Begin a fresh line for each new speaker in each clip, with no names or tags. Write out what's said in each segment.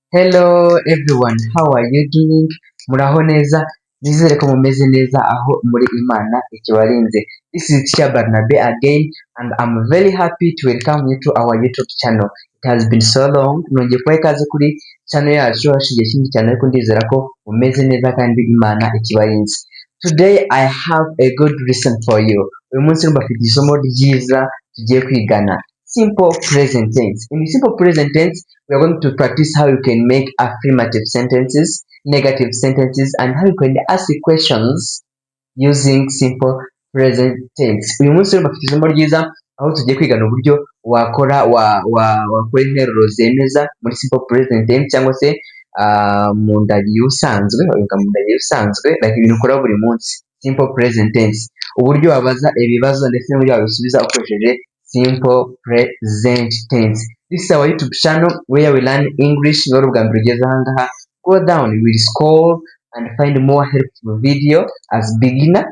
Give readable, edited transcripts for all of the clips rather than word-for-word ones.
Hello everyone, how are you doing? Muraho neza, nizere ko mumeze neza aho muri Imana ikibarinze. This is Teacher Barnabe again and I'm very happy to welcome you to our YouTube channel. It has been so long, nongeye kuba ikaze kuri channel yacu hashigiye kinini cyane ariko ndizera ko mumeze neza kandi Imana ikibarinze. Today I have a good lesson for you. Uyu munsi mbafite isomo ryiza tugiye kwigana. Simple present tense. In simple present tense, we are going to practice how you can make affirmative sentences, negative sentences, and how you can ask questions using simple present tense. Uyu munsi rero bafite isomo ryiza aho tugiye kwigana uburyo wakora interuro zemeza muri simple present tense cyangwa se mu ndagi usanzwe, like ibintu ukora buri munsi. Simple present tense. Uburyo wabaza ibibazo ndetse n'uburyo wabisubiza ukoresheje simple present tense. This is our YouTube channel where we learn English. Go down, we will scroll and find more helpful video as beginner.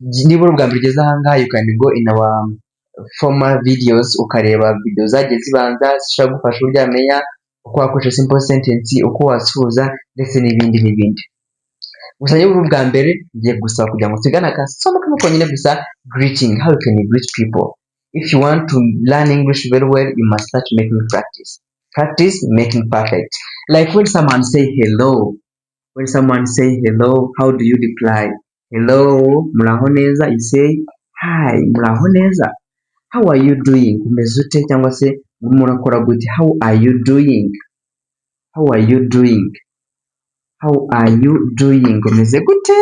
Niba ubwa mbere ugeze ahangaha, you can go in our former videos ukareba video zagiye zibanza zishobora gufasha uburyo amenya uko wakoresha simple sentence, uko wasuhuza ndetse n'ibindi. Gusa niba ubwa mbere ngiye gusaba kugira ngo tugane akasomo kamwe konyine gusa, greeting, how you can greet people. If you want to learn English very well, you must start making practice. Practice making perfect. Like when someone say hello, how do you reply? Hello, muraho neza. You say hi, muraho neza. How are you doing? Umeze ute cyangwa se murakora gute? How are you doing? Umeze gute?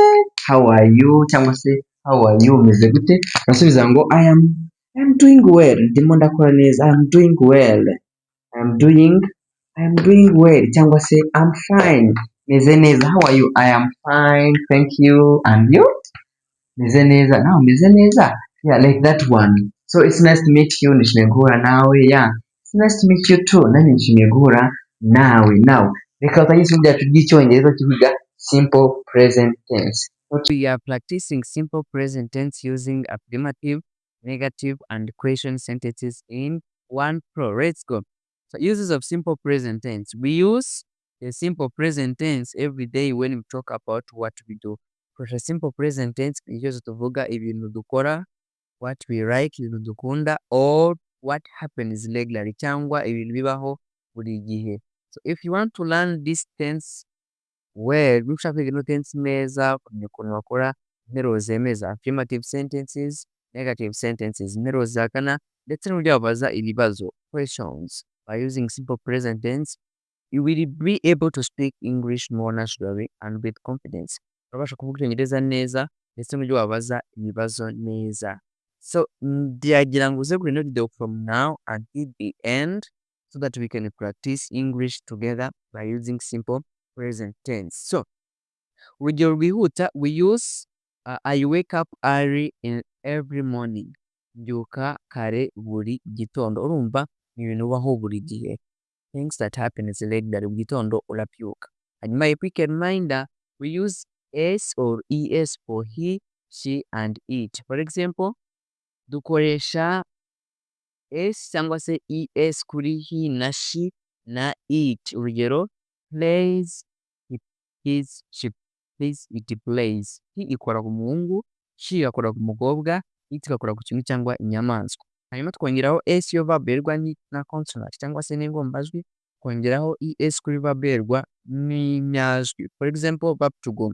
How are you cyangwa se how are you umeze gute? Basubiza ngo I am doing well. Ndimo ndakora neza. I am doing well cyangwa se I'm fine. Meze neza. How are you? I am fine, thank you. And you? Meze neza. Nawe meze neza? Yeah, like that one. So it's nice to meet you. Nishimiye guhura nawe. Yeah, it's nice to meet you too. Nani nishimiye guhura nawe. Now reka tugire isomo ryacu ry'icyongereza kivuga simple present tense.
We are practicing simple present tense using affirmative, negative, and question sentences in one pro. Let's go. So uses of simple present tense. We use the simple present tense every day when we talk about what we do. For a simple present tense, we use tuvuga ibintu dukora, what we like, ibintu dukunda, or what happens regularly cyangwa ibintu bibaho buri gihe. So if you want to learn this tense well, ushaka kwiga ino tense neza, kumenya ukuntu wakora interuro zemeza, affirmative sentences, negative sentences, interuro zihakana ndetse n'uburyo wabaza ibibazo, questions, by using simple present tense, you will be able to speak English more naturally and with confidence. Urabasha kuvuga icyongereza neza ndetse n'uburyo wabaza ibibazo neza. So ndagira ngo uze kuri ino video from now until the end so that we can practice English together by using simple present tense. So urugero rwihuta, we use I wake up early in every morning. Mbyuka kare buri gitondo. Urumva ni ibintu ubaho buri gihe, things that happen is regular. Buri gitondo urabyuka. Hanyuma a quick reminder, we use s or es for he, she, and it. For example, dukoresha s cyangwa se es kuri he na she na it. Urugero, plays, he plays, she plays, it plays. He ikora ku muhungu, she igakora ku mukobwa, it igakora ku kintu cyangwa inyamaswa. Hanyuma twongeraho s yo verb yerwa na consonant cyangwa se n'ingombajwi, twongeraho es kuri verb yerwa n'inyajwi. For example, verb to go.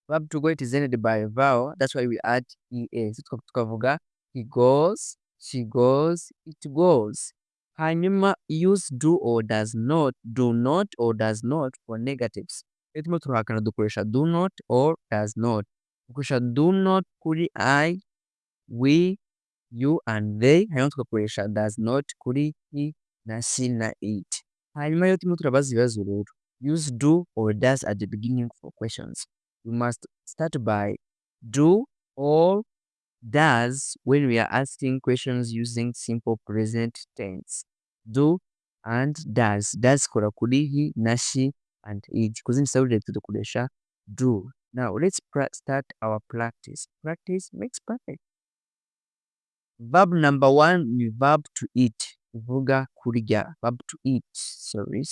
Verb to go, it is ended by a vowel, that's why we add es. Tukavuga he goes, she goes, it goes. Hanyuma use do or does not, do not or does not for negatives. Turimo turahakana dukoresha do not or does not. Dukoresha do not kuri I, we, you, and they. Hanyuma tugakoresha does not kuri he na she na it. Hanyuma iyo turimo turabaza ibibazo rero, use do or does at the beginning for questions. We must start by do or does when we are asking questions using simple present tense. Do and does. Does kora kuri he na she and it. Kuzindi subject tudukoresha do. Now let's start our practice. Practice makes perfect. Verb number 1 ni verb to eat. ivuga kurya, verb to eat. Sorry.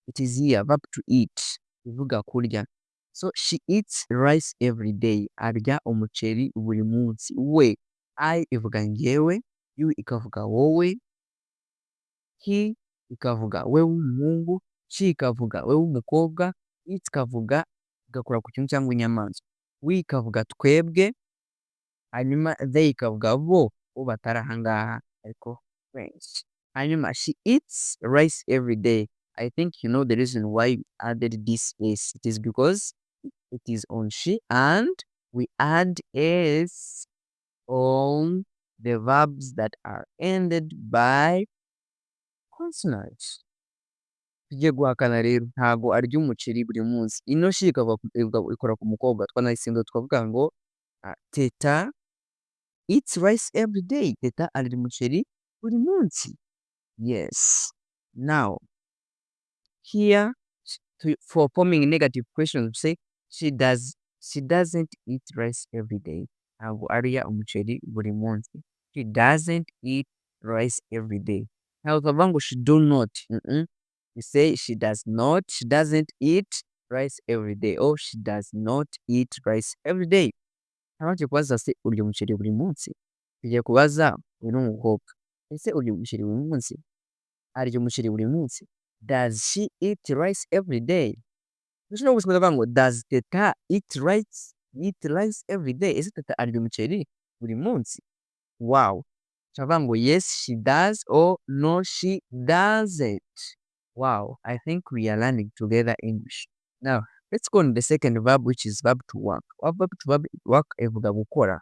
It is here, verb to eat, ivuga kurya. So she eats rice every day. Arya umuceri buri munsi. We, I ivuga njyewe, you ikavuga wowe, he ikavuga wewe w'umuhungu, she ikavuga wewe w'umukobwa, it ikavuga igakora ku kintu cyangwa inyamaswa. We ikavuga twebwe, hanyuma they ikavuga bo batari aha ngaha ariko benshi. Hanyuma she eats rice every day. I think you know the reason why we added this s. It is because it is on she and we add s on the verbs that are ended by consonants. Tugiye guhakana rero ntago arya umuceri buri munsi. Ino she ikora ku mukobwa twanayisimbuye twavuga ngo Teta eats rice every day. Teta arya umuceri buri munsi. Yes. Now, here for forming negative questions, we say she doesn't eat rice every day. Ntabwo arya umuceri buri munsi. She doesn't eat rice every day. Ntabwo tuvuga ngo she do not. We say she doesn't eat rice every day, or she does not eat rice every day. Ntabanje kubaza se urya umuceri buri munsi. Tugiye kubaza uyu ni umukobwa. Ese urya umuceri buri munsi? Arya umuceri buri munsi? Does she eat rice every day? Dushobora gusubiza bavuga ngo does Teta eat rice every day? Ese Teta arya umuceri buri munsi? Wow. Turavuga ngo yes she does, or no she doesn't. Wow, I think we are learning together English. Now, let's go on the second verb, which is verb to work. Verb to work ivuga gukora.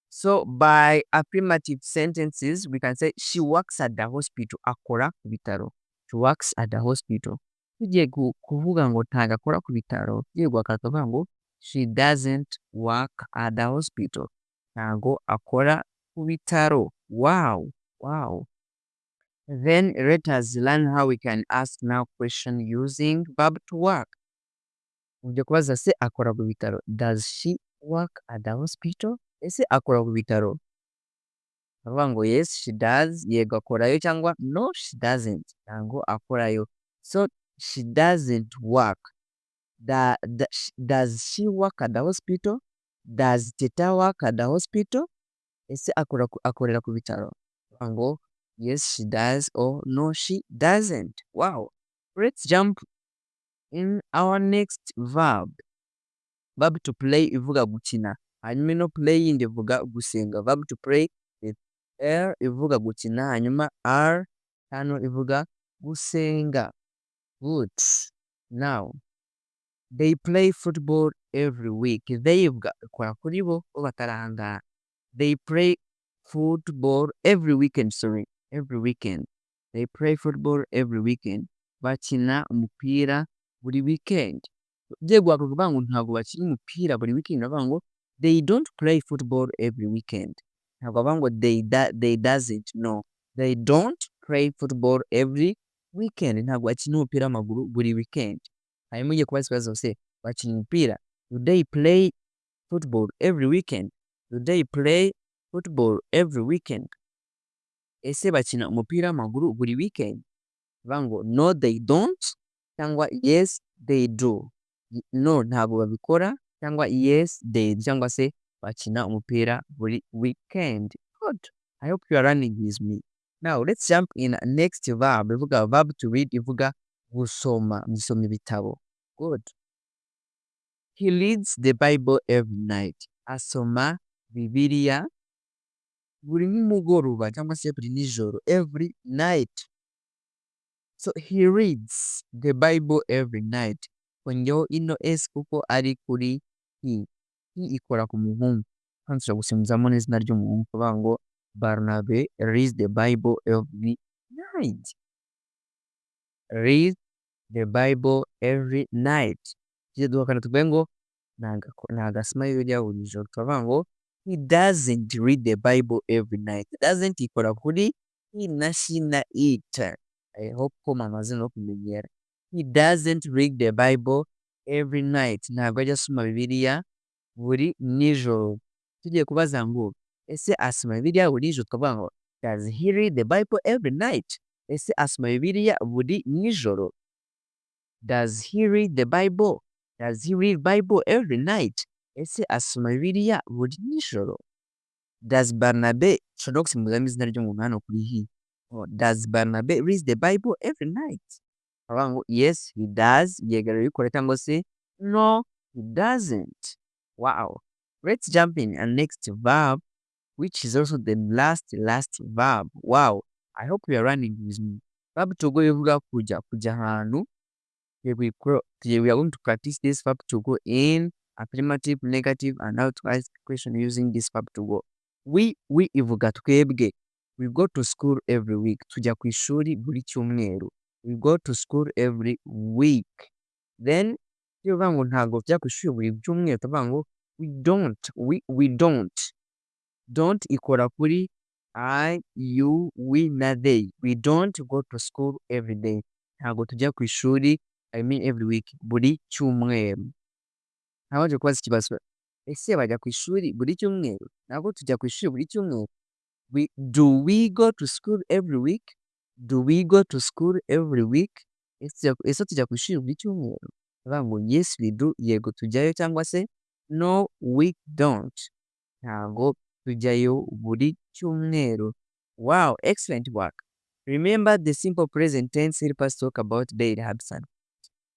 So by affirmative sentences, we can say she works at the hospital. Akora ku bitaro. She works at the hospital. Tugiye kuvuga ngo ntago akora ku bitaro, tugiye guhakana tuvuga ngo she doesn't work at the hospital. Ntago akora ku bitaro. Wow. Then let us learn how we can ask now question using verb to work. Ujya kubaza se akora ku bitaro. Does she work at the hospital? Ese akora ku bitaro? Bavuga ngo yes she does, yego akorayo, cyangwa no she doesn't, ntabwo akorayo. So she doesn't work. Does she work at the hospital? Does Teta work at the hospital? Ese akorera ku bitaro? Bavuga ngo yes she does, or no she doesn't. Wow. Let's jump in our next verb. Verb to play ivuga gukina. Hanyuma ino play yindi ivuga gusenga. Verb to play with R ivuga gukina, hanyuma R hano ivuga gusenga. Good. Now, they play football every week. They ivuga ikora kuri bo batari aha ngaha. They play football every weekend, every weekend. They play football every weekend. Bakina umupira buri weekend. Ugiye kuvuga ngo ntabwo bakina umupira buri weekend, bavuga ngo they don't play football every weekend. Ntabwo bavuga ngo they doesn't, no. They don't play football every weekend. Ntabwo bakina umupira w'amaguru buri weekend. Hanyuma ugiye kubaza ikibazo se bakina umupira. Do they play football every weekend? Do they play football every weekend? Ese bakina umupira w'amaguru buri weekend? Bavuga ngo no they don't, cyangwa yes they do. No ntabwo babikora, cyangwa yes they do, cyangwa se bakina umupira buri weekend. Good. I hope you are running with me. Now let's jump in next verb. Ivuga verb to read ivuga gusoma, gusoma ibitabo. Good. He reads the Bible every night. Asoma Bibiliya buri nimugoroba cyangwa se buri nijoro, every night. So he reads the Bible every night. Kongeho ino s kuko ari kuri he. He ikora ku muhungu. Hano tushobora gusimuzamo n'izina ry'umuhungu kuvuga ngo Barnabe reads the Bible every night. Read the Bible every night. Tugiye duhakana tuvuge ngo ntago asoma Bibiliya buri joro. Tukavuga ngo he doesn't read the Bible every night. Doesn't ikora kuri he na she na it. I hope ko mamaze no kumenyera. He doesn't read the Bible every night. Ntabwo ajya asoma Bibiliya buri nijoro. Tugiye kubaza ngo ese asoma Bibiliya buri nijoro, tukavuga ngo Does he read the Bible every night? Ese asoma Bibiliya buri nijoro? Does he read the Bible? Does he read Bible every night? Ese asoma Bibiliya buri nijoro? Does Barnabe, ushobora no gusimbuzamo izina ry'umuntu hano kuri he. Does Barnabe read the Bible every night? Baravuga ngo yes he does, yego bikora, cyangwa se no he doesn't. Wow. Let's jump in and next verb, which is also the last verb. Wow. I hope you are running with me. Verb to go bivuga kujya ahantu. We are going to practice this verb to go in affirmative, negative, and how to ask question using this verb to go. We ivuga twebwe. We go to school every week. Tujya ku ishuri buri cyumweru. We go to school every week. Then iyo uvuga ngo ntabwo tujya ku ishuri buri cyumweru, tuvuga ngo we don't. Don't ikora kuri I, you, we na they. We don't go to school every day. Ntabwo tujya ku ishuri, I mean every week, buri cyumweru. Nabanje kubaza ikibazo, ese bajya ku ishuri buri cyumweru? Ntabwo tujya ku ishuri buri cyumweru. Do we go to school every week? Do we go to school every week? Ese tujya ku ishuri buri cyumweru? Bavuga ngo yes we do, yego tujyayo, cyangwa se no we don't, ntabwo tujyayo buri cyumweru. Wow, excellent work. Remember, the simple present tense help us talk about daily habits.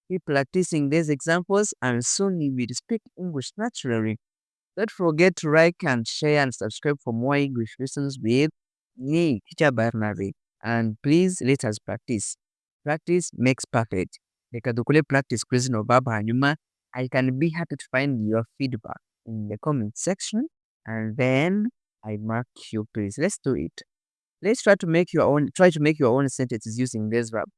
Keep practicing these examples and soon you will speak English naturally. Don't forget to like and share and subscribe for more English lessons with me, Teacher Barnabe. And please let us practice. Practice makes perfect. Reka dukore practice kuri zino verb, hanyuma I can be happy to find your feedback in the comment section, and then I mark you, please. Let's do it. Let's try to make your own sentences using this verb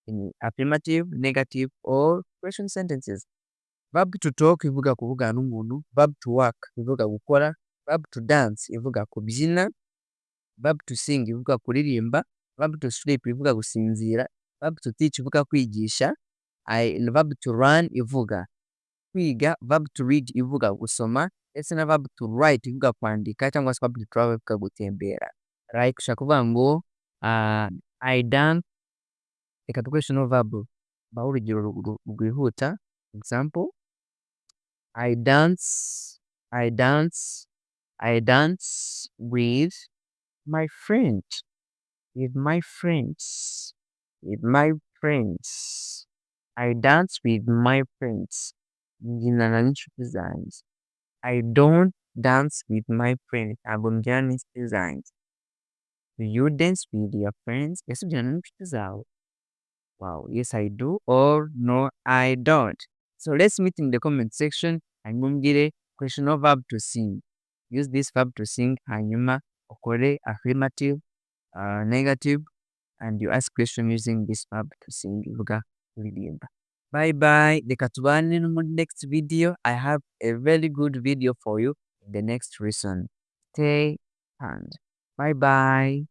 in affirmative, negative, or question sentences. Verb to talk ivuga kuvugana n'umuntu, verb to work ivuga gukora, verb to dance ivuga kubyina, verb to sing ivuga kuririmba, verb to sleep ivuga gusinzira, verb to teach ivuga kwigisha, verb to run ivuga kwiga, verb to read ivuga gusoma, ndetse na verb to write ivuga kwandika, cyangwa se verb to travel ivuga gutembera. Right, ushaka kuvuga ngo I dance, reka dukoreshe no verb, baho urugero rwihuta. Example, I dance with my friends. I dance with my friends. Nginana n'inshuti zanjye. I don't dance with my friends. Ntabwo mbyina n'inshuti zanjye. Do you dance with your friends? Ese ubyina n'inshuti zawe? Wow, yes I do, or no I don't. So let's meet in the comment section, hanyuma umbwire question or verb to sing. Use this verb to sing, hanyuma ukore affirmative, negative, and you ask question using this verb to sing ivuga kuririmba. Bye bye. Reka tubane no muri next video. I have a very good video for you in the next lesson. Stay tuned. Bye bye.